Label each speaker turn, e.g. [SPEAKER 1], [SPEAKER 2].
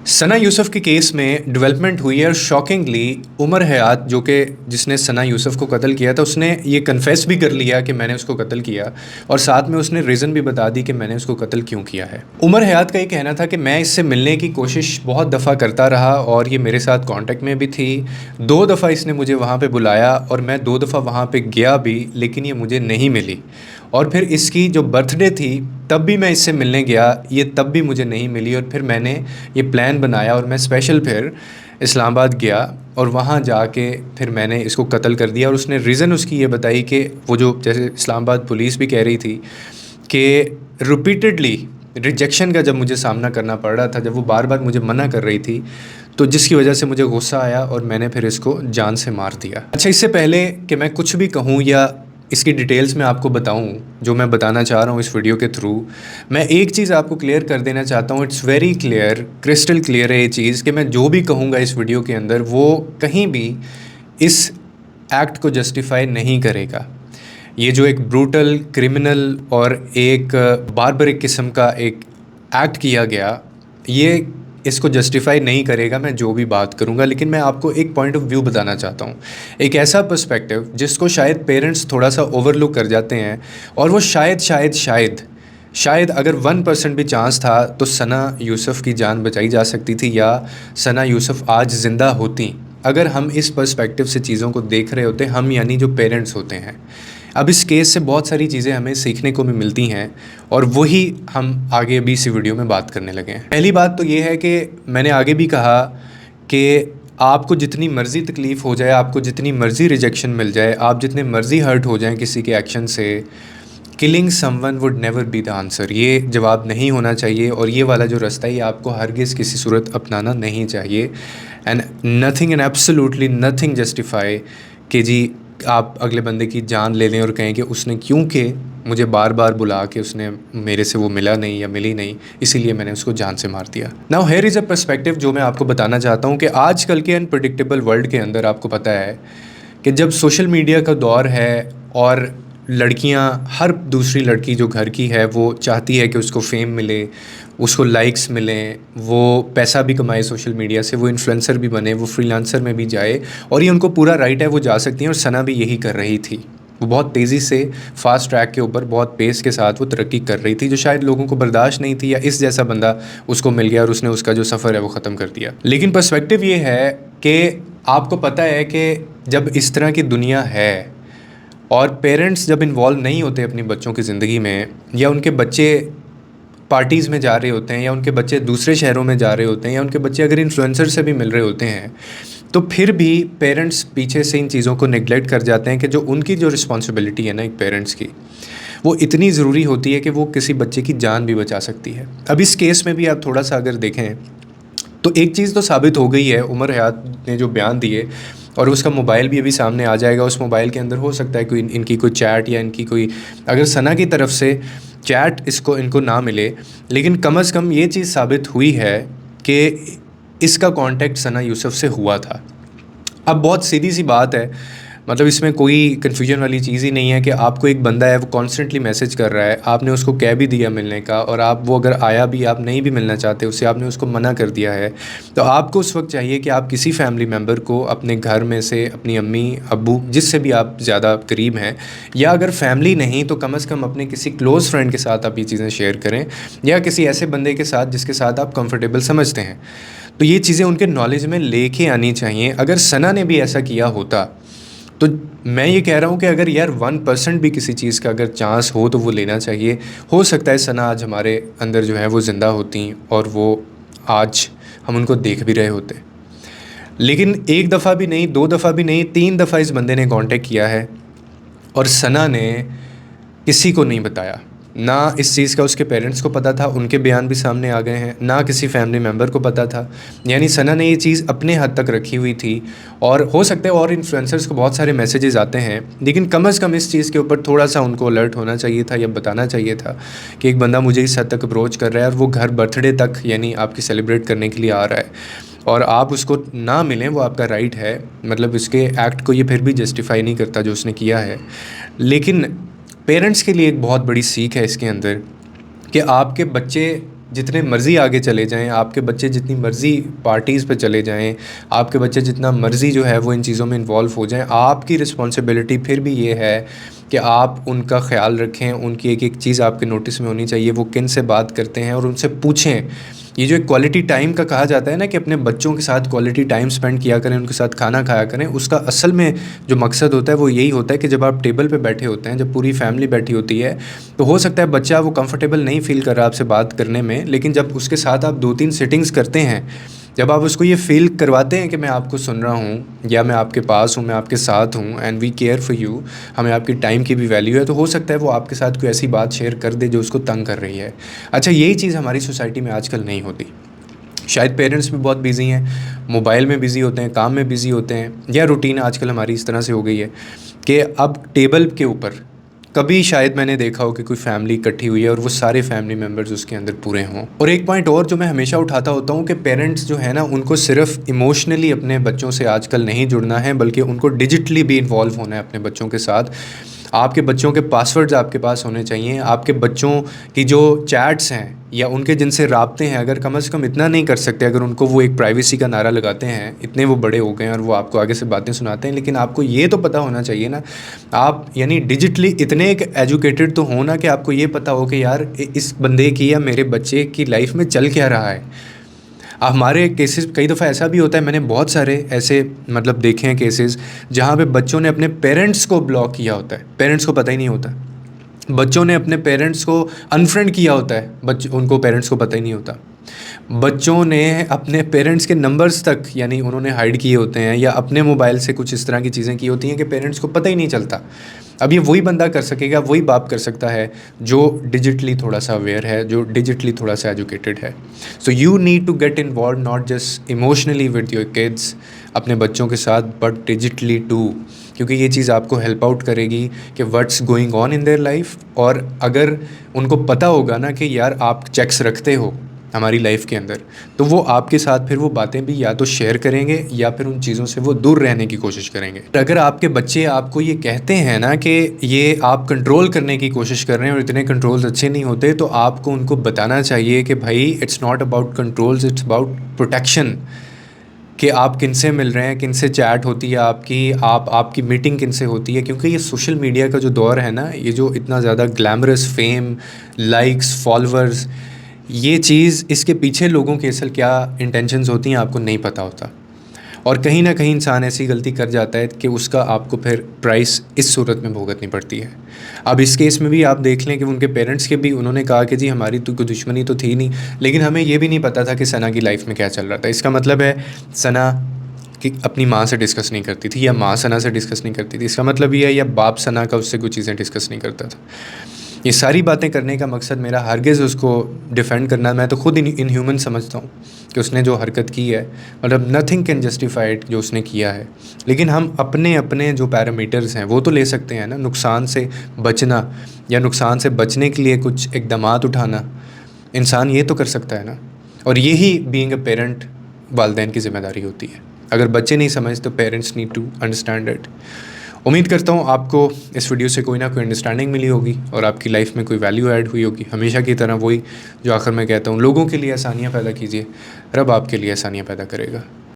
[SPEAKER 1] सना यूसुफ के केस में डेवलपमेंट हुई है और शॉकिंगली उमर हयात जो कि जिसने सना यूसुफ को कत्ल किया था उसने ये कन्फेस भी कर लिया कि मैंने उसको कत्ल किया और साथ में उसने रीज़न भी बता दी कि मैंने उसको कत्ल क्यों किया है। उमर हयात का ये कहना था कि मैं इससे मिलने की कोशिश बहुत दफ़ा करता रहा और ये मेरे साथ कांटेक्ट में भी थी। 2 दफ़ा इसने मुझे वहाँ पे बुलाया और मैं 2 दफ़ा वहाँ पे गया भी, लेकिन ये मुझे नहीं मिली। और फिर इसकी जो बर्थडे थी तब भी मैं इससे मिलने गया, ये तब भी मुझे नहीं मिली। और फिर मैंने ये प्लान बनाया और मैं स्पेशल फिर इस्लामाबाद गया और वहाँ जाके फिर मैंने इसको कत्ल कर दिया। और उसने रीज़न उसकी ये बताई कि वो जो जैसे इस्लामाबाद पुलिस भी कह रही थी कि रिपीटेडली रिजेक्शन का जब मुझे सामना करना पड़ रहा था, जब वो बार बार मुझे मना कर रही थी, तो जिसकी वजह से मुझे गुस्सा आया और मैंने फिर इसको जान से मार दिया। अच्छा, इससे पहले कि मैं कुछ भी कहूँ या इसकी डिटेल्स में आपको बताऊं जो मैं बताना चाह रहा हूं इस वीडियो के थ्रू, मैं एक चीज़ आपको क्लियर कर देना चाहता हूं। It's very clear, crystal clear है ये चीज़ कि मैं जो भी कहूँगा इस वीडियो के अंदर वो कहीं भी इस एक्ट को जस्टिफाई नहीं करेगा। ये जो एक ब्रूटल क्रिमिनल और एक बारबरिक किस्म का एक एक्ट किया गया, ये इसको जस्टिफाई नहीं करेगा मैं जो भी बात करूँगा। लेकिन मैं आपको एक पॉइंट ऑफ व्यू बताना चाहता हूँ, एक ऐसा पर्सपेक्टिव जिसको शायद पेरेंट्स थोड़ा सा ओवरलुक कर जाते हैं। और वो शायद अगर 1% भी चांस था तो सना यूसुफ की जान बचाई जा सकती थी या सना यूसुफ आज ज़िंदा होती, अगर हम इस पर्सपेक्टिव से चीज़ों को देख रहे होते, हम यानी जो पेरेंट्स होते हैं। अब इस केस से बहुत सारी चीज़ें हमें सीखने को भी मिलती हैं और वही हम आगे अभी इसी वीडियो में बात करने लगे हैं। पहली बात तो ये है कि मैंने आगे भी कहा कि आपको जितनी मर्ज़ी तकलीफ़ हो जाए, आपको जितनी मर्ज़ी रिजेक्शन मिल जाए, आप जितने मर्ज़ी हर्ट हो जाएं किसी के एक्शन से, killing someone would never be the answer, ये जवाब नहीं होना चाहिए। और ये वाला जो रास्ता है ये आपको हरगिज़ किसी सूरत अपनाना नहीं चाहिए। And nothing and absolutely nothing justify कि जी आप अगले बंदे की जान ले लें और कहें कि उसने क्योंकि मुझे बार बार बुला के उसने मेरे से वो मिला नहीं या मिली नहीं, इसीलिए मैंने उसको जान से मार दिया। Now here is a perspective जो मैं आपको बताना चाहता हूँ कि आजकल के अनप्रेडिक्टेबल वर्ल्ड के अंदर आपको पता है कि जब सोशल मीडिया का दौर है और लड़कियां, हर दूसरी लड़की जो घर की है वो चाहती है कि उसको फेम मिले, उसको लाइक्स मिलें, वो पैसा भी कमाए सोशल मीडिया से, वो इन्फ्लुएंसर भी बने, वो फ्रीलांसर में भी जाए, और ये उनको पूरा राइट है, वो जा सकती हैं। और सना भी यही कर रही थी। वो बहुत तेज़ी से फास्ट ट्रैक के ऊपर बहुत पेस के साथ वो तरक्की कर रही थी जो शायद लोगों को बर्दाश्त नहीं थी, या इस जैसा बंदा उसको मिल गया और उसने उसका जो सफ़र है वो ख़त्म कर दिया। लेकिन पर्सपेक्टिव ये है कि आपको पता है कि जब इस तरह की दुनिया है और पेरेंट्स जब इन्वॉल्व नहीं होते अपनी बच्चों की ज़िंदगी में, या उनके बच्चे पार्टीज़ में जा रहे होते हैं, या उनके बच्चे दूसरे शहरों में जा रहे होते हैं, या उनके बच्चे अगर इन्फ्लुएंसर से भी मिल रहे होते हैं, तो फिर भी पेरेंट्स पीछे से इन चीज़ों को नेगलेक्ट कर जाते हैं कि जो उनकी जो रिस्पॉन्सिबिलिटी है ना एक पेरेंट्स की, वो इतनी ज़रूरी होती है कि वो किसी बच्चे की जान भी बचा सकती है। अब इस केस में भी आप थोड़ा सा अगर देखें तो एक चीज़ तो साबित हो गई है, उमर हयात ने जो बयान दिए, और उसका मोबाइल भी अभी सामने आ जाएगा। उस मोबाइल के अंदर हो सकता है कोई इनकी कोई चैट या इनकी कोई, अगर सना की तरफ से चैट इनको ना मिले, लेकिन कम से कम ये चीज़ साबित हुई है कि इसका कांटेक्ट सना यूसुफ से हुआ था। अब बहुत सीधी सी बात है, मतलब इसमें कोई कन्फ्यूजन वाली चीज़ ही नहीं है कि आपको एक बंदा है वो कॉन्स्टेंटली मैसेज कर रहा है, आपने उसको कह भी दिया मिलने का, और आप वो अगर आया भी, आप नहीं भी मिलना चाहते उससे, आपने उसको मना कर दिया है, तो आपको उस वक्त चाहिए कि आप किसी फैमिली मेम्बर को अपने घर में से, अपनी अम्मी अब्बू जिससे भी आप ज़्यादा करीब हैं, या अगर फैमिली नहीं तो कम से कम अपने किसी क्लोज़ फ्रेंड के साथ आप ये चीज़ें शेयर करें, या किसी ऐसे बंदे के साथ जिसके साथ आप कंफर्टेबल समझते हैं। तो ये चीज़ें उनके नॉलेज में लेके आनी चाहिए। अगर सना ने भी ऐसा किया होता तो मैं ये कह रहा हूँ कि अगर यार 1% भी किसी चीज़ का अगर चांस हो तो वो लेना चाहिए। हो सकता है सना आज हमारे अंदर जो है वो ज़िंदा होती और वो आज हम उनको देख भी रहे होते। लेकिन 1 दफ़ा भी नहीं, 2 दफ़ा भी नहीं, 3 दफ़ा इस बंदे ने कांटेक्ट किया है और सना ने किसी को नहीं बताया। ना इस चीज़ का उसके पेरेंट्स को पता था, उनके बयान भी सामने आ गए हैं, ना किसी फैमिली मेम्बर को पता था। यानी सना ने ये चीज़ अपने हद तक रखी हुई थी। और हो सकता है और इन्फ्लुएंसर्स को बहुत सारे मैसेजेस आते हैं, लेकिन कम से कम इस चीज़ के ऊपर थोड़ा सा उनको अलर्ट होना चाहिए था, या बताना चाहिए था कि एक बंदा मुझे इस हद तक अप्रोच कर रहा है और वो घर बर्थडे तक यानी आपकी सेलिब्रेट करने के लिए आ रहा है, और आप उसको ना मिलें, वो आपका राइट है। मतलब इसके एक्ट को ये फिर भी जस्टिफाई नहीं करता जो उसने किया है। लेकिन पेरेंट्स के लिए एक बहुत बड़ी सीख है इसके अंदर कि आपके बच्चे जितने मर्ज़ी आगे चले जाएं, आपके बच्चे जितनी मर्ज़ी पार्टीज़ पे चले जाएं, आपके बच्चे जितना मर्ज़ी जो है वो इन चीज़ों में इन्वॉल्व हो जाएं, आपकी रिस्पॉन्सिबिलिटी फिर भी ये है कि आप उनका ख्याल रखें। उनकी एक एक चीज़ आपके नोटिस में होनी चाहिए, वो किन से बात करते हैं और उनसे पूछें। ये जो एक क्वालिटी टाइम का कहा जाता है ना कि अपने बच्चों के साथ क्वालिटी टाइम स्पेंड किया करें, उनके साथ खाना खाया करें, उसका असल में जो मकसद होता है वो यही होता है कि जब आप टेबल पे बैठे होते हैं, जब पूरी फैमिली बैठी होती है, तो हो सकता है बच्चा वो कंफर्टेबल नहीं फ़ील कर रहा आपसे बात करने में, लेकिन जब उसके साथ आप 2-3 सिटिंग्स करते हैं, जब आप उसको ये फ़ील करवाते हैं कि मैं आपको सुन रहा हूँ या मैं आपके पास हूँ, मैं आपके साथ हूँ and we care for you, हमें आपकी टाइम की भी वैल्यू है, तो हो सकता है वो आपके साथ कोई ऐसी बात शेयर कर दे जो उसको तंग कर रही है। अच्छा, यही चीज़ हमारी सोसाइटी में आजकल नहीं होती। शायद पेरेंट्स भी बहुत बिज़ी हैं, मोबाइल में बिज़ी होते हैं, काम में बिज़ी होते हैं, या रूटीन आजकल हमारी इस तरह से हो गई है कि अब टेबल के ऊपर कभी शायद मैंने देखा हो कि कोई फैमिली इकट्ठी हुई है और वो सारे फैमिली मेम्बर्स उसके अंदर पूरे हों। और एक पॉइंट और जो मैं हमेशा उठाता होता हूँ कि पेरेंट्स जो है ना, उनको सिर्फ इमोशनली अपने बच्चों से आजकल नहीं जुड़ना है, बल्कि उनको डिजिटली भी इन्वॉल्व होना है अपने बच्चों के साथ। आपके बच्चों के पासवर्ड्स आपके पास होने चाहिए, आपके बच्चों की जो चैट्स हैं या उनके जिनसे राब्ते हैं, अगर कम से कम इतना नहीं कर सकते, अगर उनको वो एक प्राइवेसी का नारा लगाते हैं, इतने वो बड़े हो गए हैं और वो आपको आगे से बातें सुनाते हैं, लेकिन आपको ये तो पता होना चाहिए ना, आप यानी डिजिटली इतने एक एजुकेटेड तो हो ना कि आपको ये पता हो कि यार इस बंदे की या मेरे बच्चे की लाइफ में चल क्या रहा है। हमारे केसेस कई दफ़ा ऐसा भी होता है, मैंने बहुत सारे ऐसे मतलब देखे हैं केसेस जहाँ पे बच्चों ने अपने पेरेंट्स को ब्लॉक किया होता है, पेरेंट्स को पता ही नहीं होता। बच्चों ने अपने पेरेंट्स को अनफ्रेंड किया होता है, उनको पेरेंट्स को पता ही नहीं होता। बच्चों ने अपने पेरेंट्स के नंबर्स तक यानी उन्होंने हाइड किए होते हैं, या अपने मोबाइल से कुछ इस तरह की चीज़ें की होती हैं कि पेरेंट्स को पता ही नहीं चलता। अब ये वही बंदा कर सकेगा, वही बाप कर सकता है जो डिजिटली थोड़ा सा अवेयर है, जो डिजिटली थोड़ा सा एजुकेटेड है। So you need to get involve not just emotionally with your kids, अपने बच्चों के साथ, बट डिजिटली टू, क्योंकि ये चीज़ आपको हेल्प आउट करेगी कि what's going on in their life. और अगर उनको पता होगा ना कि यार आप चेक्स रखते हो हमारी लाइफ के अंदर, तो वो आपके साथ फिर वो बातें भी या तो शेयर करेंगे या फिर उन चीज़ों से वो दूर रहने की कोशिश करेंगे। अगर आपके बच्चे आपको ये कहते हैं ना कि ये आप कंट्रोल करने की कोशिश कर रहे हैं और इतने कंट्रोल्स अच्छे नहीं होते, तो आपको उनको बताना चाहिए कि भाई it's not about controls, it's about protection. कि आप किन से मिल रहे हैं, किन से चैट होती है आपकी मीटिंग किन से होती है, क्योंकि ये सोशल मीडिया का जो दौर है ना, ये जो इतना ज़्यादा ग्लैमरस फेम, लाइक्स, फॉलोअर्स, ये चीज़, इसके पीछे लोगों के असल क्या इंटेंशंस होती हैं आपको नहीं पता होता। और कहीं ना कहीं इंसान ऐसी गलती कर जाता है कि उसका आपको फिर प्राइस इस सूरत में भुगतनी पड़ती है। अब इस केस में भी आप देख लें कि उनके पेरेंट्स के भी उन्होंने कहा कि जी हमारी तो कोई दुश्मनी तो थी नहीं, लेकिन हमें ये भी नहीं पता था कि सना की लाइफ में क्या चल रहा था। इसका मतलब है सना कि अपनी माँ से डिस्कस नहीं करती थी, या माँ सना से डिस्कस नहीं करती थी, इसका मतलब ये है या बाप सना का उससे कुछ चीज़ें डिस्कस नहीं करता था। ये सारी बातें करने का मकसद मेरा हरगिज़ उसको डिफेंड करना, मैं तो खुद इनह्यूमन समझता हूँ कि उसने जो हरकत की है, मतलब नथिंग कैन जस्टिफाइड जो उसने किया है। लेकिन हम अपने अपने जो पैरामीटर्स हैं वो तो ले सकते हैं ना, नुकसान से बचना या नुकसान से बचने के लिए कुछ इक़दामात उठाना, इंसान ये तो कर सकता है ना। और यही बीइंग अ पेरेंट वालिदैन की ज़िम्मेदारी होती है। अगर बच्चे नहीं समझते तो parents need to understand it. उम्मीद करता हूँ आपको इस वीडियो से कोई ना कोई अंडरस्टैंडिंग मिली होगी और आपकी लाइफ में कोई वैल्यू ऐड हुई होगी। हमेशा की तरह वही जो आखिर में कहता हूँ, लोगों के लिए आसानियाँ पैदा कीजिए, रब आपके लिए आसानियाँ पैदा करेगा।